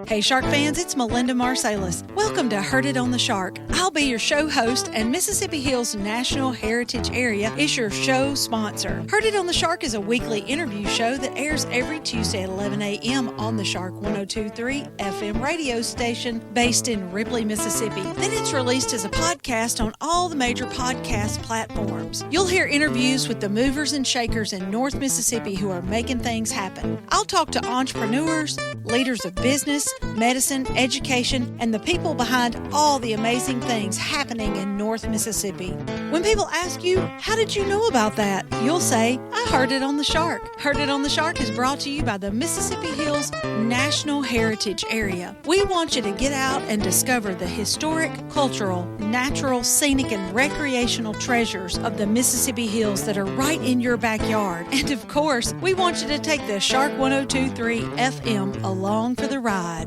Hey Shark fans, it's Melinda Marsalis. Welcome to Heard It on the Shark. I'll be your show host, and Mississippi Hills National Heritage Area is your show sponsor. Heard It on the Shark is a weekly interview show that airs every Tuesday at 11 a.m. on the Shark 102.3 FM radio station based in Ripley, Mississippi. Then it's released as a podcast on all the major podcast platforms. You'll hear interviews with the movers and shakers in North Mississippi who are making things happen. I'll talk to entrepreneurs, leaders of business, medicine, education, and the people behind all the amazing things happening in North Mississippi. When people ask you, how did you know about that? You'll say, I heard it on the Shark. Heard It on the Shark is brought to you by the Mississippi Hills National Heritage Area. We want you to get out and discover the historic, cultural, natural, scenic, and recreational treasures of the Mississippi Hills that are right in your backyard. And of course, we want you to take the Shark 102.3 FM along for the ride.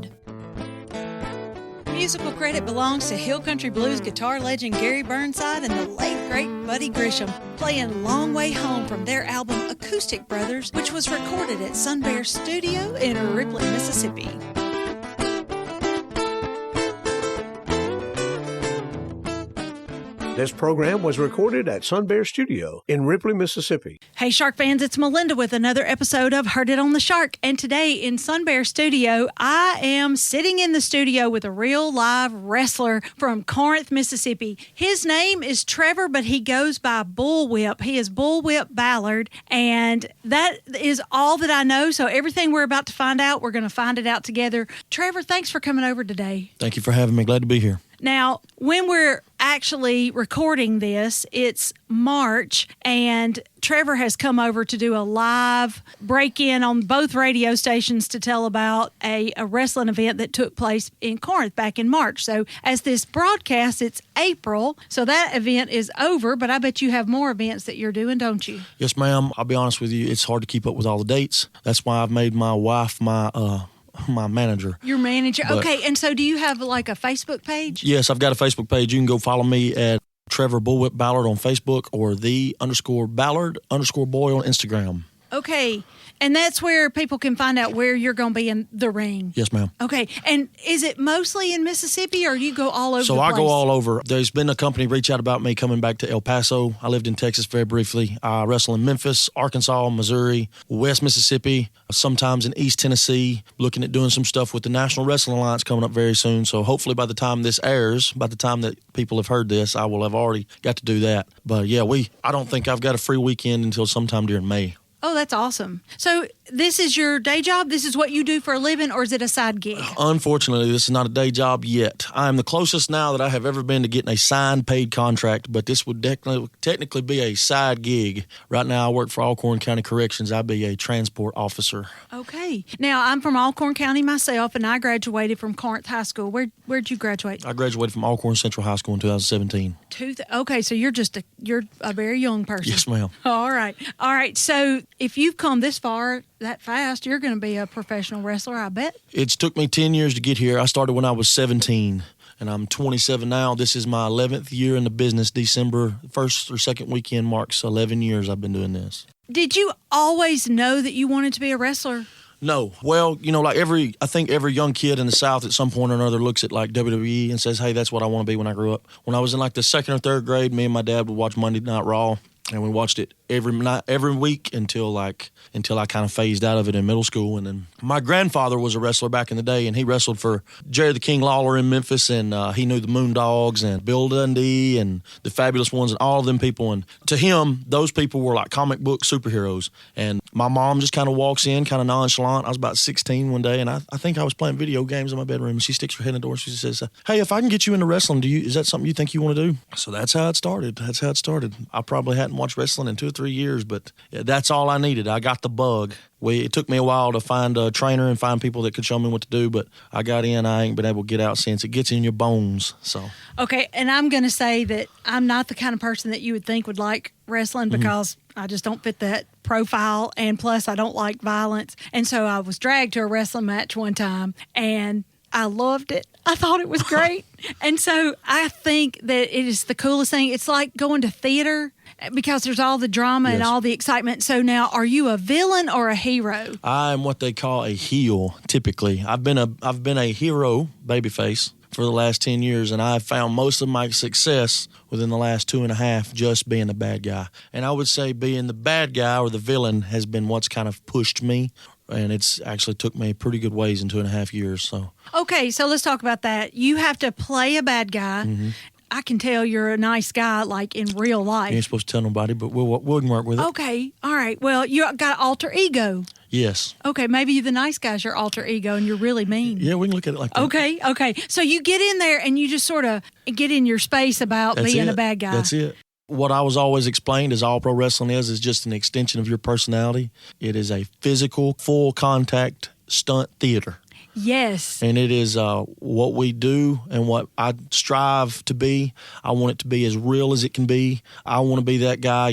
Musical credit belongs to Hill Country Blues guitar legend Gary Burnside and the late great Buddy Grisham, playing Long Way Home from their album Acoustic Brothers, which was recorded at Sun Bear Studio in Ripley, Mississippi. This program was recorded at Sun Bear Studio in Ripley, Mississippi. Hey Shark fans, it's Melinda with another episode of Heard It on the Shark. And today in Sun Bear Studio, I am sitting in the studio with a real live wrestler from Corinth, Mississippi. His name is Trevor, but he goes by Bullwhip. He is Bullwhip Ballard, and that is all that I know. So everything we're about to find out, we're going to find it out together. Trevor, thanks for coming over today. Thank you for having me. Glad to be here. Now, when we're actually recording this, it's March, and Trevor has come over to do a live break-in on both radio stations to tell about a wrestling event that took place in Corinth back in March. So as this broadcast, it's April, so that event is over, but I bet you have more events that you're doing, don't you? Yes, ma'am. I'll be honest with you, it's hard to keep up with all the dates. That's why I've made my wife my manager. Your manager. Okay, and so do you have like a Facebook page? Yes, I've got a Facebook page. You can go follow me at Trevor Bullwhip Ballard on Facebook or _Ballard_boy on Instagram. Okay, and that's where people can find out where you're going to be in the ring. Yes, ma'am. Okay, and is it mostly in Mississippi, or you go all over the place? So I go all over. There's been a company reach out about me coming back to El Paso. I lived in Texas very briefly. I wrestle in Memphis, Arkansas, Missouri, West Mississippi, sometimes in East Tennessee, looking at doing some stuff with the National Wrestling Alliance coming up very soon. So hopefully by the time this airs, by the time that people have heard this, I will have already got to do that. But yeah, I don't think I've got a free weekend until sometime during May. Oh, that's awesome. So this is your day job? This is what you do for a living, or is it a side gig? Unfortunately, this is not a day job yet. I am the closest now that I have ever been to getting a signed paid contract, but this would technically be a side gig. Right now, I work for Alcorn County Corrections. I'll be a transport officer. Okay. Now, I'm from Alcorn County myself, and I graduated from Corinth High School. Where'd you graduate? I graduated from Alcorn Central High School in 2017. Okay, so you're a very young person. Yes, ma'am. All right. So if you've come this far that fast, you're going to be a professional wrestler, I bet. It's took me 10 years to get here. I started when I was 17, and I'm 27 now. This is my 11th year in the business. December 1st or 2nd weekend marks 11 years I've been doing this. Did you always know that you wanted to be a wrestler? No. Well, I think every young kid in the South at some point or another looks at like WWE and says, hey, that's what I want to be when I grew up. When I was in like the 2nd or 3rd grade, me and my dad would watch Monday Night Raw. And we watched it every week until I kind of phased out of it in middle school. And then my grandfather was a wrestler back in the day, and he wrestled for Jerry the King Lawler in Memphis, and he knew the Moondogs and Bill Dundee and the Fabulous Ones and all of them people. And to him, those people were like comic book superheroes. And my mom just kind of walks in, kind of nonchalant. I was about 16 one day, and I think I was playing video games in my bedroom. And she sticks her head in the door. And she says, "Hey, if I can get you into wrestling, is that something you think you want to do?" So that's how it started. I probably hadn't watched wrestling in 2 or 3 years, but that's all I needed. I got the bug. It took me a while to find a trainer and find people that could show me what to do, but I got in. I ain't been able to get out since. It gets in your bones. So okay, and I'm going to say that I'm not the kind of person that you would think would like wrestling because I just don't fit that profile, and plus I don't like violence. And so I was dragged to a wrestling match one time, and I loved it. I thought it was great. And so I think that it is the coolest thing. It's like going to theater because there's all the drama and all the excitement. So now, are you a villain or a hero? I am what they call a heel, typically. I've been a hero, babyface, for the last 10 years, and I've found most of my success within the last 2.5 just being the bad guy. And I would say being the bad guy or the villain has been what's kind of pushed me, and it's actually took me pretty good ways in 2.5 years. So okay, so let's talk about that. You have to play a bad guy. I can tell you're a nice guy, like in real life. You ain't supposed to tell nobody, but we'll work with it. Okay, all right. Well, you got an alter ego. Yes. Okay, maybe the nice guy's your alter ego and you're really mean. Yeah, we can look at it like that. Okay. So you get in there and you just sort of get in your space about being a bad guy. That's it. What I was always explained is all pro wrestling is just an extension of your personality. It is a physical, full contact stunt theater. Yes. And it is what we do and what I strive to be. I want it to be as real as it can be. I want to be that guy,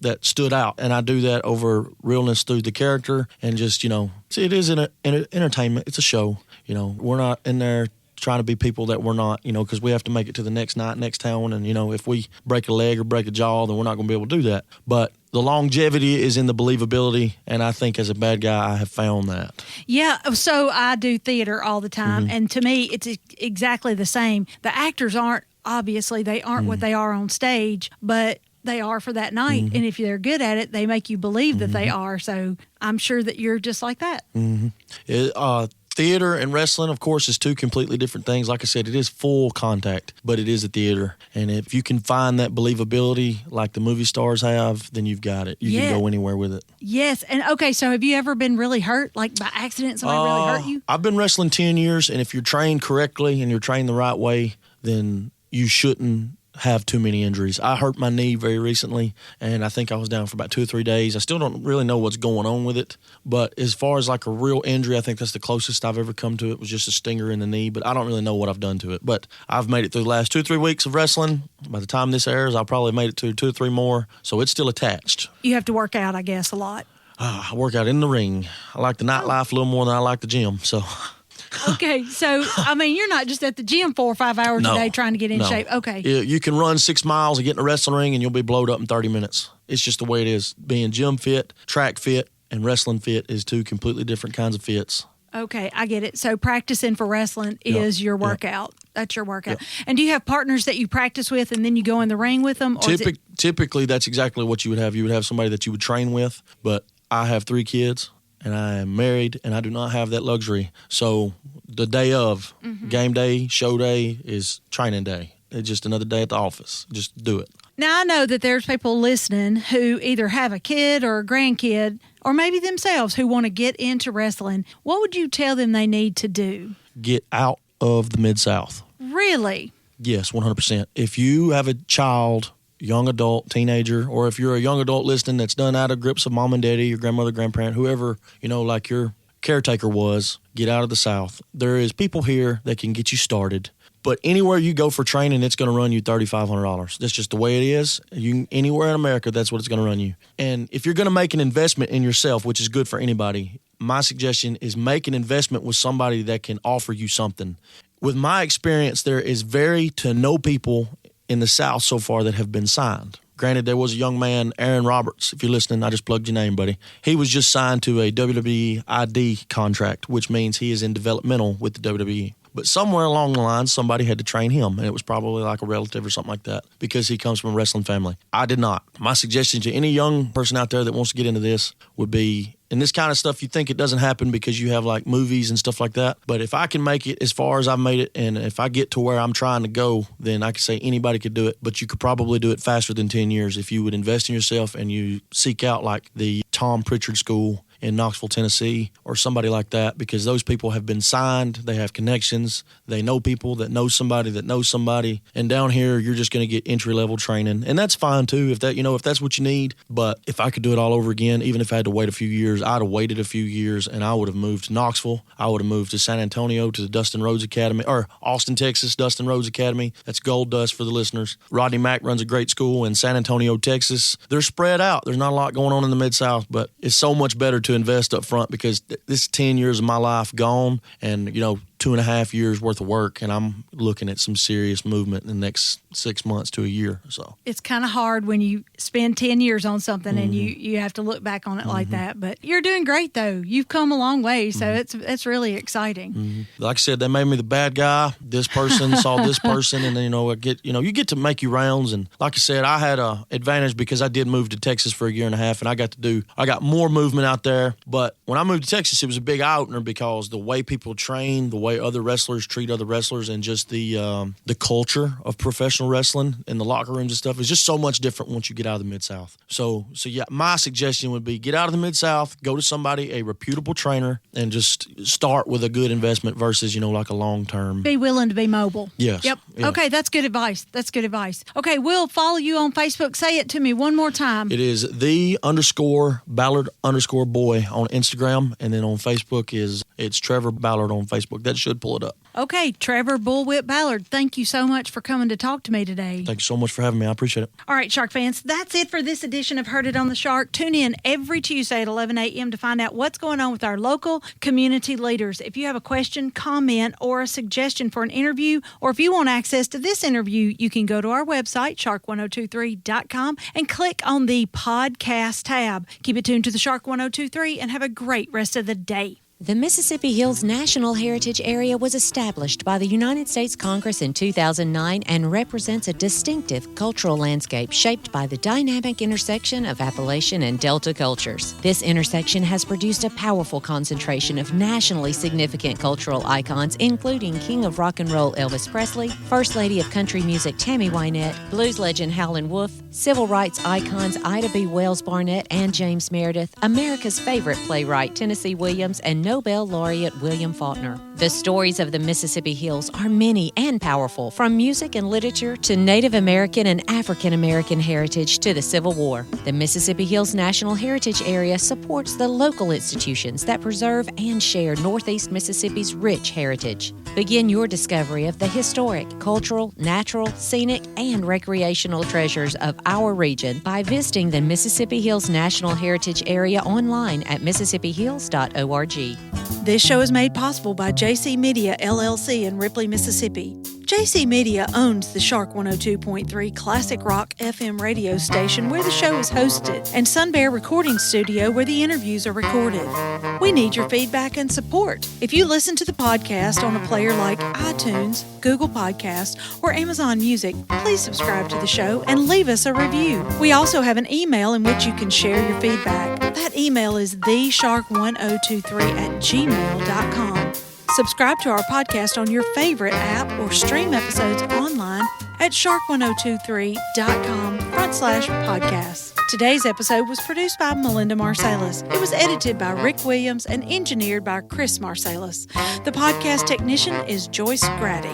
that stood out. And I do that over realness through the character and just, it is an entertainment. It's a show. We're not in there trying to be people that we're not, because we have to make it to the next night, next town. And, if we break a leg or break a jaw, then we're not going to be able to do that. But the longevity is in the believability, and I think as a bad guy, I have found that. Yeah, so I do theater all the time, and to me, it's exactly the same. The actors aren't what they are on stage, but they are for that night, and if they're good at it, they make you believe that they are. So I'm sure that you're just like that. Theater and wrestling, of course, is two completely different things. Like I said, it is full contact, but it is a theater. And if you can find that believability like the movie stars have, then you've got it. You can go anywhere with it. Yes. And okay, so have you ever been really hurt, like by accident somebody really hurt you? I've been wrestling 10 years, and if you're trained correctly and you're trained the right way, then you shouldn't have too many injuries. I hurt my knee very recently, and I think I was down for about 2 or 3 days. I still don't really know what's going on with it, but as far as like a real injury, I think that's the closest I've ever come to it was just a stinger in the knee, but I don't really know what I've done to it. But I've made it through the last 2 or 3 weeks of wrestling. By the time this airs, I'll probably have made it to 2 or 3 more, so it's still attached. You have to work out, I guess, a lot. I work out in the ring. I like the nightlife a little more than I like the gym, so... Okay, so, you're not just at the gym 4 or 5 hours a day trying to get in shape. Okay. You can run 6 miles and get in a wrestling ring, and you'll be blowed up in 30 minutes. It's just the way it is. Being gym fit, track fit, and wrestling fit is two completely different kinds of fits. Okay, I get it. So practicing for wrestling is your workout. That's your workout. And do you have partners that you practice with and then you go in the ring with them? Or typically, that's exactly what you would have. You would have somebody that you would train with, but I have 3 kids. And I am married, and I do not have that luxury. So the day of, game day, show day, is training day. It's just another day at the office. Just do it. Now, I know that there's people listening who either have a kid or a grandkid, or maybe themselves, who want to get into wrestling. What would you tell them they need to do? Get out of the Mid-South. Really? Yes, 100%. If you have a child, young adult, teenager, or if you're a young adult listening that's done out of grips of mom and daddy, your grandmother, grandparent, whoever, like your caretaker was, get out of the South. There is people here that can get you started. But anywhere you go for training, it's going to run you $3,500. That's just the way it is. Anywhere in America, that's what it's going to run you. And if you're going to make an investment in yourself, which is good for anybody, my suggestion is make an investment with somebody that can offer you something. With my experience, there is very to no people in the South so far that have been signed. Granted, there was a young man, Aaron Roberts. If you're listening, I just plugged your name, buddy. He was just signed to a WWE ID contract, which means he is in developmental with the WWE. But somewhere along the line, somebody had to train him, and it was probably like a relative or something like that because he comes from a wrestling family. I did not. My suggestion to any young person out there that wants to get into this would be, and this kind of stuff, you think it doesn't happen because you have like movies and stuff like that. But if I can make it as far as I've made it, and if I get to where I'm trying to go, then I can say anybody could do it. But you could probably do it faster than 10 years if you would invest in yourself and you seek out like the Tom Pritchard School in Knoxville, Tennessee, or somebody like that, because those people have been signed, they have connections, they know people that know somebody that knows somebody, and down here you're just going to get entry-level training, and that's fine too if that's what you need. But if I could do it all over again, even if I had to wait a few years, I'd have waited a few years, and I would have moved to Knoxville, I would have moved to San Antonio to the Dustin Rhodes Academy, or Austin, Texas, Dustin Rhodes Academy. That's Gold Dust for the listeners. Rodney Mack runs a great school in San Antonio, Texas. They're spread out. There's not a lot going on in the Mid-South, but it's so much better to invest up front because this 10 years of my life gone, and 2 2.5 years worth of work, and I'm looking at some serious movement in the next 6 months to a year. So it's kind of hard when you spend 10 years on something and you have to look back on it like that. But you're doing great, though. You've come a long way, so it's really exciting. Like I said, they made me the bad guy. This person saw this person, and then you get to make your rounds. And like I said, I had a advantage because I did move to Texas for a year and a half, and I got more movement out there. But when I moved to Texas, it was a big eye opener because the way people train, the way other wrestlers treat other wrestlers, and just the culture of professional wrestling and the locker rooms and stuff is just so much different once you get out of the Mid-South. So yeah, my suggestion would be get out of the Mid-South, go to somebody, a reputable trainer, and just start with a good investment versus, like a long-term. Be willing to be mobile. Yes. Yep. Yeah. Okay, that's good advice. Okay, we'll follow you on Facebook. Say it to me one more time. It is _Ballard_boy on Instagram, and then on Facebook it's Trevor Ballard on Facebook. That should pull it up. Okay, Trevor Bullwhip Ballard, thank you so much for coming to talk to me today. Thank you so much for having me. I appreciate it. All right, Shark fans, that's it for this edition of Heard It on the Shark. Tune in every Tuesday at 11 a.m. to find out what's going on with our local community leaders. If you have a question, comment, or a suggestion for an interview, or if you want access to this interview, you can go to our website, shark1023.com, and click on the podcast tab. Keep it tuned to the Shark 1023 and have a great rest of the day. The Mississippi Hills National Heritage Area was established by the United States Congress in 2009 and represents a distinctive cultural landscape shaped by the dynamic intersection of Appalachian and Delta cultures. This intersection has produced a powerful concentration of nationally significant cultural icons, including King of Rock and Roll Elvis Presley, First Lady of Country Music Tammy Wynette, blues legend Howlin' Wolf, civil rights icons Ida B. Wells Barnett and James Meredith, America's favorite playwright Tennessee Williams, and Nobel laureate William Faulkner. The stories of the Mississippi Hills are many and powerful, from music and literature to Native American and African American heritage to the Civil War. The Mississippi Hills National Heritage Area supports the local institutions that preserve and share Northeast Mississippi's rich heritage. Begin your discovery of the historic, cultural, natural, scenic, and recreational treasures of our region by visiting the Mississippi Hills National Heritage Area online at mississipphills.org. This show is made possible by JC Media, LLC in Ripley, Mississippi. JC Media owns the Shark 102.3 Classic Rock FM radio station where the show is hosted, and Sun Bear Recording Studio where the interviews are recorded. We need your feedback and support. If you listen to the podcast on a player like iTunes, Google Podcast, or Amazon Music, please subscribe to the show and leave us a review. We also have an email in which you can share your feedback. That email is theshark1023@gmail.com. Subscribe to our podcast on your favorite app or stream episodes online at shark1023.com/podcasts. Today's episode was produced by Melinda Marsalis. It was edited by Rick Williams and engineered by Chris Marsalis. The podcast technician is Joyce Grady.